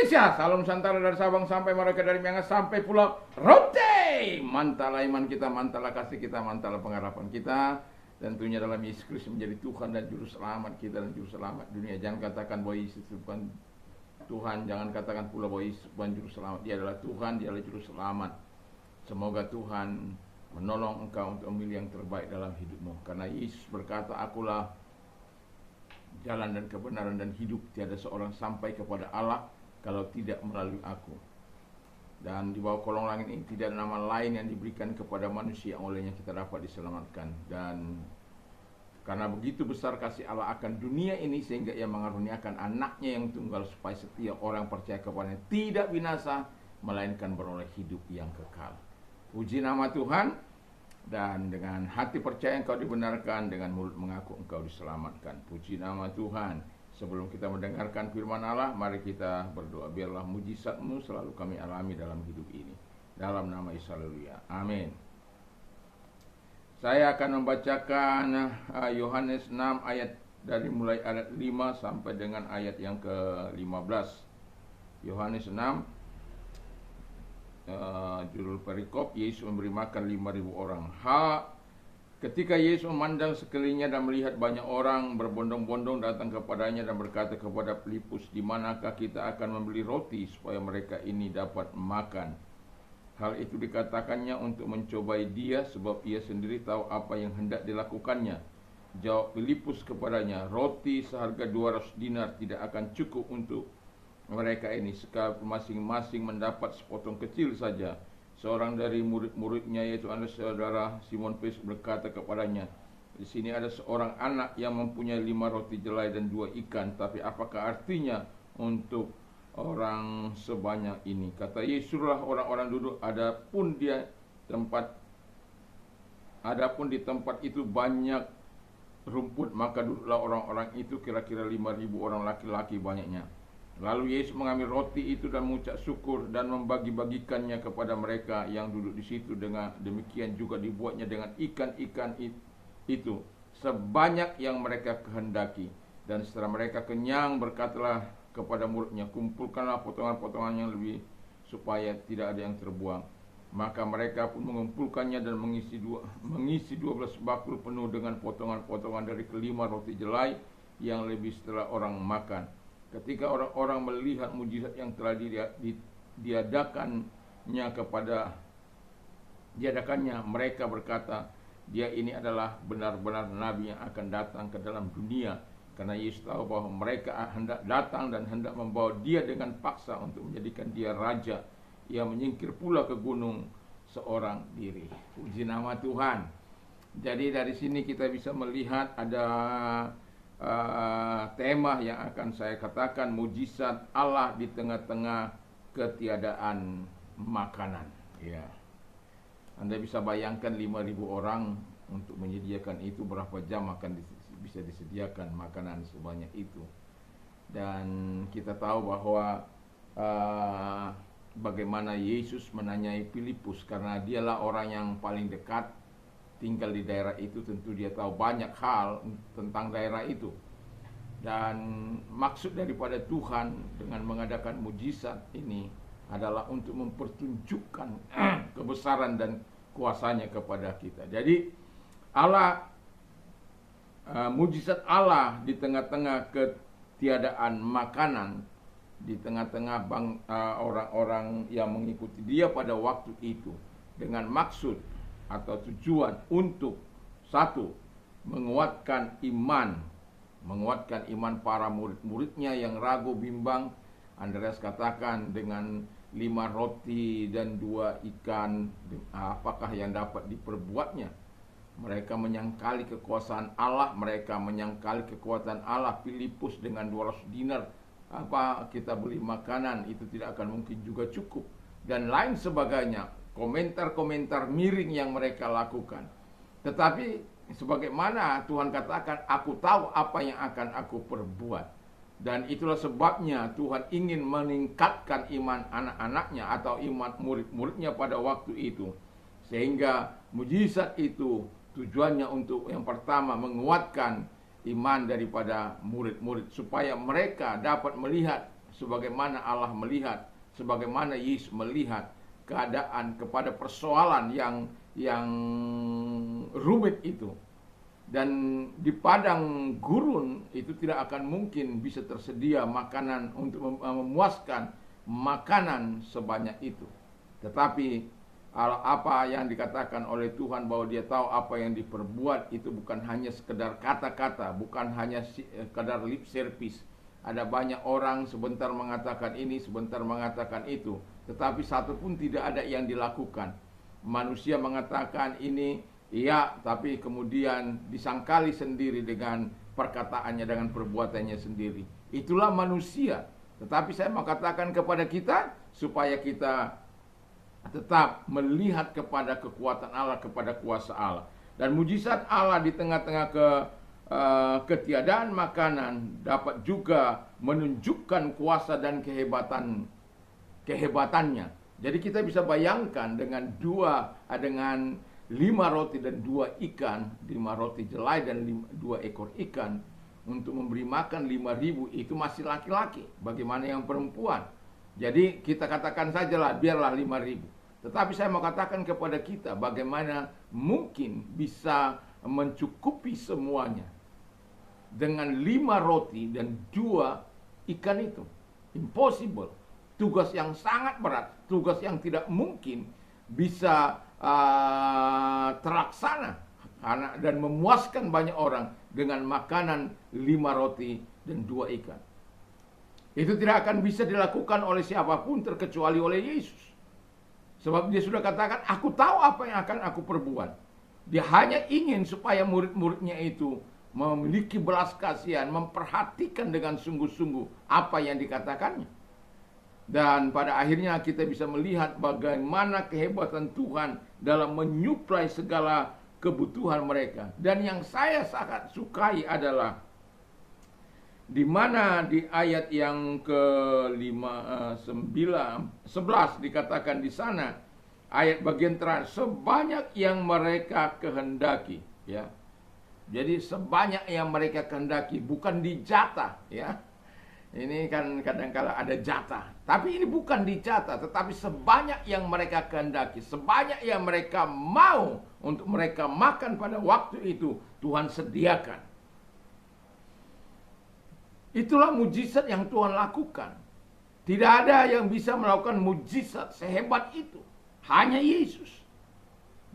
Indonesia, salam Nusantara dari Sabang sampai Merauke, dari Miangas sampai Pulau Rote. Mantalah iman kita, mantalah kasih kita, mantalah pengharapan kita. Tentunya dalam Yesus Kristus menjadi Tuhan dan Juru Selamat kita dan Juru Selamat dunia. Jangan katakan bahwa Yesus bukan Tuhan, jangan katakan pula bahwa Yesus bukan Juru Selamat. Dia adalah Tuhan, dia adalah Juru Selamat. Semoga Tuhan menolong engkau untuk memilih yang terbaik dalam hidupmu. Karena Yesus berkata, akulah jalan dan kebenaran dan hidup. Tiada seorang sampai kepada Allah kalau tidak melalui aku. Dan di bawah kolong langit ini tidak ada nama lain yang diberikan kepada manusia olehnya kita dapat diselamatkan. Dan karena begitu besar kasih Allah akan dunia ini, sehingga ia mengaruniakan anaknya yang tunggal, supaya setiap orang percaya kepadanya tidak binasa, melainkan beroleh hidup yang kekal. Puji nama Tuhan. Dan dengan hati percaya engkau dibenarkan, dengan mulut mengaku engkau diselamatkan. Puji nama Tuhan. Sebelum kita mendengarkan firman Allah, mari kita berdoa. Biarlah mujizat-Mu selalu kami alami dalam hidup ini. Dalam nama Yesus, haleluya. Amin. Saya akan membacakan Yohanes 6 ayat dari mulai ayat 5 sampai dengan ayat yang ke-15. Yohanes 6, judul perikop, Yesus memberi makan 5.000 orang. Ketika Yesus memandang sekelilingnya dan melihat banyak orang berbondong-bondong datang kepadanya dan berkata kepada Filipus, di manakah kita akan membeli roti supaya mereka ini dapat makan? Hal itu dikatakannya untuk mencobai dia, sebab ia sendiri tahu apa yang hendak dilakukannya. Jawab Filipus kepadanya, roti seharga 200 dinar tidak akan cukup untuk mereka ini, sekalipun masing-masing mendapat sepotong kecil saja. Seorang dari murid-muridnya, yaitu anak saudara Simon Petrus, berkata kepadanya, di sini ada seorang anak yang mempunyai 5 roti jelai dan 2 ikan, tapi apakah artinya untuk orang sebanyak ini? Kata Yesus, suruhlah orang-orang duduk. Adapun di tempat itu banyak rumput, maka duduklah orang-orang itu, kira-kira 5.000 orang laki-laki banyaknya. Lalu Yesus mengambil roti itu dan mengucap syukur dan membagi-bagikannya kepada mereka yang duduk di situ. Dengan demikian juga dibuatnya dengan ikan-ikan itu sebanyak yang mereka kehendaki. Dan setelah mereka kenyang, berkatalah kepada muridnya, kumpulkanlah potongan-potongan yang lebih, supaya tidak ada yang terbuang. Maka mereka pun mengumpulkannya dan mengisi 12 bakul penuh dengan potongan-potongan dari kelima roti jelai yang lebih setelah orang makan. Ketika orang-orang melihat mujizat yang telah diadakannya, mereka berkata, dia ini adalah benar-benar nabi yang akan datang ke dalam dunia. Karena Yesus tahu bahwa mereka hendak datang dan hendak membawa dia dengan paksa untuk menjadikan dia raja. Ia menyingkir pula ke gunung seorang diri. Puji nama Tuhan. Jadi dari sini kita bisa melihat ada tema yang akan saya katakan, mujizat Allah di tengah-tengah ketiadaan makanan. Ya, Anda bisa bayangkan 5.000 orang untuk menyediakan itu, berapa jam akan bisa disediakan makanan sebanyak itu. Dan kita tahu bahwa bagaimana Yesus menanyai Filipus, karena dialah orang yang paling dekat tinggal di daerah itu, tentu dia tahu banyak hal tentang daerah itu. Dan maksud daripada Tuhan dengan mengadakan mujizat ini adalah untuk mempertunjukkan kebesaran dan kuasanya kepada kita. Jadi mujizat Allah di tengah-tengah ketiadaan makanan, di tengah-tengah orang-orang yang mengikuti dia pada waktu itu, dengan maksud atau tujuan untuk satu, menguatkan iman para murid-muridnya yang ragu bimbang. Andreas katakan, dengan 5 roti dan 2 ikan, apakah yang dapat diperbuatnya? Mereka menyangkali kekuasaan Allah, mereka menyangkali kekuatan Allah. Filipus dengan 200 dinar, apa kita beli makanan, itu tidak akan mungkin juga cukup, dan lain sebagainya. Komentar-komentar miring yang mereka lakukan. Tetapi sebagaimana Tuhan katakan, aku tahu apa yang akan aku perbuat. Dan itulah sebabnya Tuhan ingin meningkatkan iman anak-anaknya atau iman murid-muridnya pada waktu itu. Sehingga mujizat itu tujuannya untuk yang pertama menguatkan iman daripada murid-murid, supaya mereka dapat melihat sebagaimana Allah melihat, sebagaimana Yesus melihat keadaan kepada persoalan yang rumit itu. Dan di padang gurun itu tidak akan mungkin bisa tersedia makanan untuk memuaskan makanan sebanyak itu. Tetapi apa yang dikatakan oleh Tuhan bahwa dia tahu apa yang diperbuat itu bukan hanya sekedar kata-kata, bukan hanya sekedar lip service. Ada banyak orang sebentar mengatakan ini, sebentar mengatakan itu, tetapi satu pun tidak ada yang dilakukan. Manusia mengatakan ini, iya, tapi kemudian disangkali sendiri dengan perkataannya, dengan perbuatannya sendiri. Itulah manusia. Tetapi saya mau katakan kepada kita, supaya kita tetap melihat kepada kekuatan Allah, kepada kuasa Allah. Dan mujizat Allah di tengah-tengah ketiadaan makanan dapat juga menunjukkan kuasa dan kehebatannya. Jadi kita bisa bayangkan dengan 5 roti dan 2 ikan, 5 roti jelai dan 2 ekor ikan, untuk memberi makan 5.000, itu masih laki-laki. Bagaimana yang perempuan? Jadi kita katakan sajalah, biarlah 5.000. Tetapi saya mau katakan kepada kita, bagaimana mungkin bisa mencukupi semuanya dengan 5 roti dan 2 ikan itu? Impossible. Tugas yang sangat berat, tugas yang tidak mungkin bisa terlaksana dan memuaskan banyak orang dengan makanan 5 roti dan 2 ikan. Itu tidak akan bisa dilakukan oleh siapapun terkecuali oleh Yesus. Sebab dia sudah katakan, aku tahu apa yang akan aku perbuat. Dia hanya ingin supaya murid-muridnya itu memiliki belas kasihan, memperhatikan dengan sungguh-sungguh apa yang dikatakannya. Dan pada akhirnya kita bisa melihat bagaimana kehebatan Tuhan dalam menyuplai segala kebutuhan mereka. Dan yang saya sangat sukai adalah di mana di ayat yang ke-11 dikatakan di sana, ayat bagian terakhir, sebanyak yang mereka kehendaki, ya. Jadi sebanyak yang mereka kehendaki, bukan dijatah, ya. Ini kan kadang-kala ada jatah, tapi ini bukan dijatah, tetapi sebanyak yang mereka kehendaki, sebanyak yang mereka mau untuk mereka makan pada waktu itu, Tuhan sediakan. Itulah mujizat yang Tuhan lakukan. Tidak ada yang bisa melakukan mujizat sehebat itu, hanya Yesus.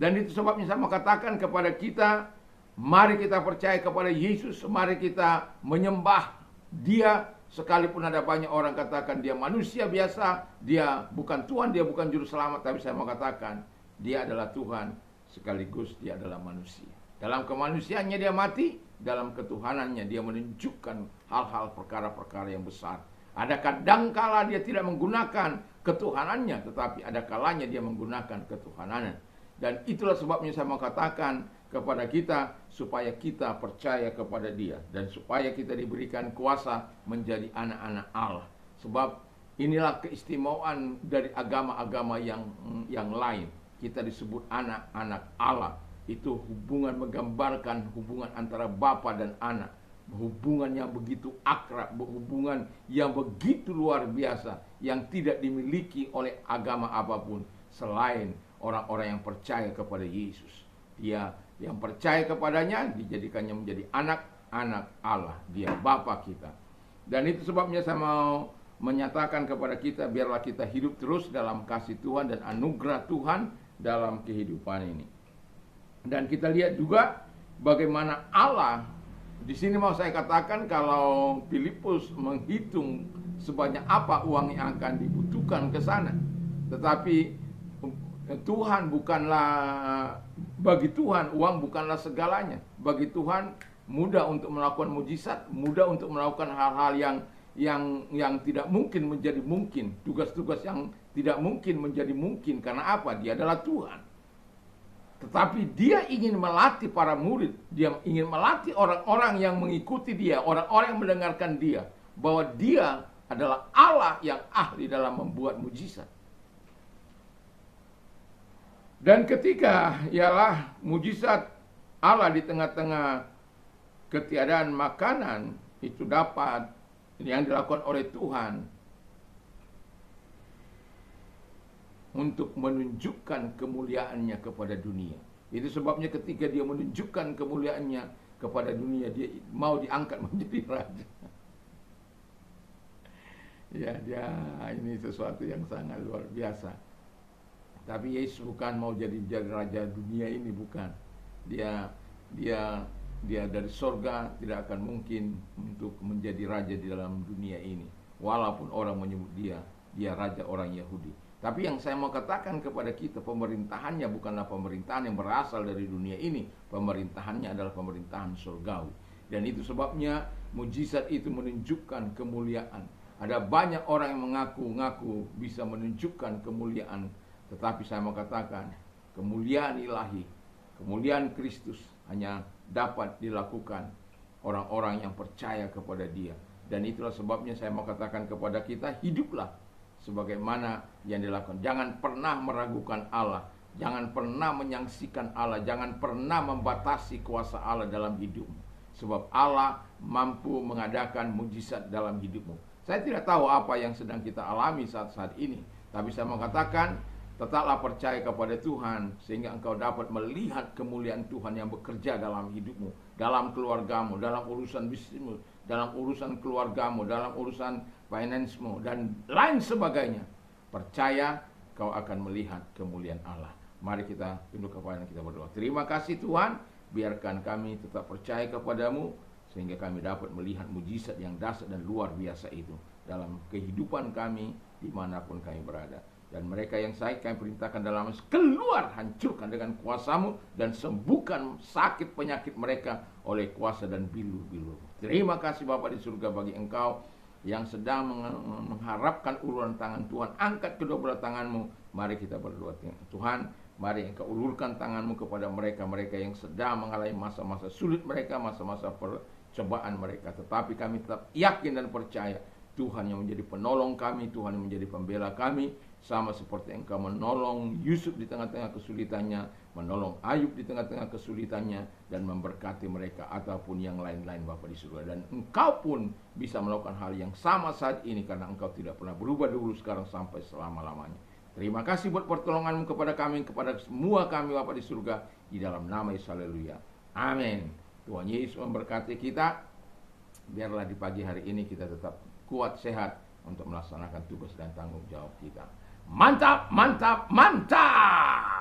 Dan itu sebabnya saya mau katakan kepada kita, mari kita percaya kepada Yesus, mari kita menyembah Dia. Sekalipun ada banyak orang katakan dia manusia biasa, dia bukan Tuhan, dia bukan juru selamat, tapi saya mau katakan dia adalah Tuhan sekaligus dia adalah manusia. Dalam kemanusiaannya dia mati, dalam ketuhanannya dia menunjukkan hal-hal perkara-perkara yang besar. Ada kadangkala dia tidak menggunakan ketuhanannya, tetapi ada kalanya dia menggunakan ketuhanannya. Dan itulah sebabnya saya mau katakan kepada kita, supaya kita percaya kepada Dia, dan supaya kita diberikan kuasa menjadi anak-anak Allah. Sebab inilah keistimewaan dari agama-agama yang lain. Kita disebut anak-anak Allah. Itu hubungan, menggambarkan hubungan antara Bapa dan anak. Hubungan yang begitu akrab, hubungan yang begitu luar biasa, yang tidak dimiliki oleh agama apapun selain orang-orang yang percaya kepada Yesus. Dia yang percaya kepadanya dijadikannya menjadi anak-anak Allah. Dia Bapa kita. Dan itu sebabnya saya mau menyatakan kepada kita, biarlah kita hidup terus dalam kasih Tuhan dan anugerah Tuhan dalam kehidupan ini. Dan kita lihat juga bagaimana Allah, di sini mau saya katakan, kalau Filipus menghitung sebanyak apa uang yang akan dibutuhkan ke sana, tetapi Tuhan bukanlah, bagi Tuhan uang bukanlah segalanya. Bagi Tuhan mudah untuk melakukan mujizat, mudah untuk melakukan hal-hal yang tidak mungkin menjadi mungkin, tugas-tugas yang tidak mungkin menjadi mungkin. Karena apa? Dia adalah Tuhan. Tetapi dia ingin melatih para murid, dia ingin melatih orang-orang yang mengikuti dia, orang-orang yang mendengarkan dia, bahwa dia adalah Allah yang ahli dalam membuat mujizat. Dan ketika ialah mujizat Allah di tengah-tengah ketiadaan makanan itu dapat yang dilakukan oleh Tuhan, untuk menunjukkan kemuliaannya kepada dunia. Itu sebabnya ketika dia menunjukkan kemuliaannya kepada dunia, dia mau diangkat menjadi raja. Ya, ini sesuatu yang sangat luar biasa. Tapi Yesus bukan mau jadi raja dunia ini, bukan. Dia dari sorga tidak akan mungkin untuk menjadi raja di dalam dunia ini. Walaupun orang menyebut dia raja orang Yahudi. Tapi yang saya mau katakan kepada kita, pemerintahannya bukanlah pemerintahan yang berasal dari dunia ini. Pemerintahannya adalah pemerintahan surgawi. Dan itu sebabnya mujizat itu menunjukkan kemuliaan. Ada banyak orang yang mengaku-ngaku bisa menunjukkan kemuliaan, tetapi saya mau katakan, kemuliaan ilahi, kemuliaan Kristus hanya dapat dilakukan orang-orang yang percaya kepada Dia. Dan itulah sebabnya saya mau katakan kepada kita, hiduplah sebagaimana yang dilakukan. Jangan pernah meragukan Allah, jangan pernah menyaksikan Allah, jangan pernah membatasi kuasa Allah dalam hidupmu. Sebab Allah mampu mengadakan mujizat dalam hidupmu. Saya tidak tahu apa yang sedang kita alami saat-saat ini, tapi saya mau katakan, tetaplah percaya kepada Tuhan, sehingga engkau dapat melihat kemuliaan Tuhan yang bekerja dalam hidupmu, dalam keluargamu, dalam urusan bisnismu, dalam urusan keluargamu, dalam urusan finance-mu, dan lain sebagainya. Percaya, kau akan melihat kemuliaan Allah. Mari kita tunduk kepala dan kita berdoa. Terima kasih Tuhan, biarkan kami tetap percaya kepadamu, sehingga kami dapat melihat mujizat yang dahsyat dan luar biasa itu dalam kehidupan kami dimanapun kami berada. Dan mereka yang sakit kami perintahkan dalam keluar, hancurkan dengan kuasa-Mu, dan sembuhkan sakit penyakit mereka oleh kuasa dan bilu-bilu. Terima kasih Bapa di surga bagi Engkau yang sedang mengharapkan uluran tangan Tuhan. Angkat kedua belah tangan-Mu. Mari kita berdoa. Tuhan, mari Engkau ulurkan tangan-Mu kepada mereka-mereka yang sedang mengalami masa-masa sulit mereka, masa-masa percobaan mereka. Tetapi kami tetap yakin dan percaya Tuhan yang menjadi penolong kami, Tuhan yang menjadi pembela kami, sama seperti Engkau menolong Yusuf di tengah-tengah kesulitannya, menolong Ayub di tengah-tengah kesulitannya, dan memberkati mereka ataupun yang lain-lain Bapa di surga. Dan Engkau pun bisa melakukan hal yang sama saat ini, karena Engkau tidak pernah berubah dulu, sekarang sampai selama-lamanya. Terima kasih buat pertolongan-Mu kepada kami, kepada semua kami Bapa di surga, di dalam nama Yesus, haleluya. Amin. Tuhan Yesus memberkati kita. Biarlah di pagi hari ini kita tetap kuat, sehat untuk melaksanakan tugas dan tanggung jawab kita. Mantap, mantap, mantap!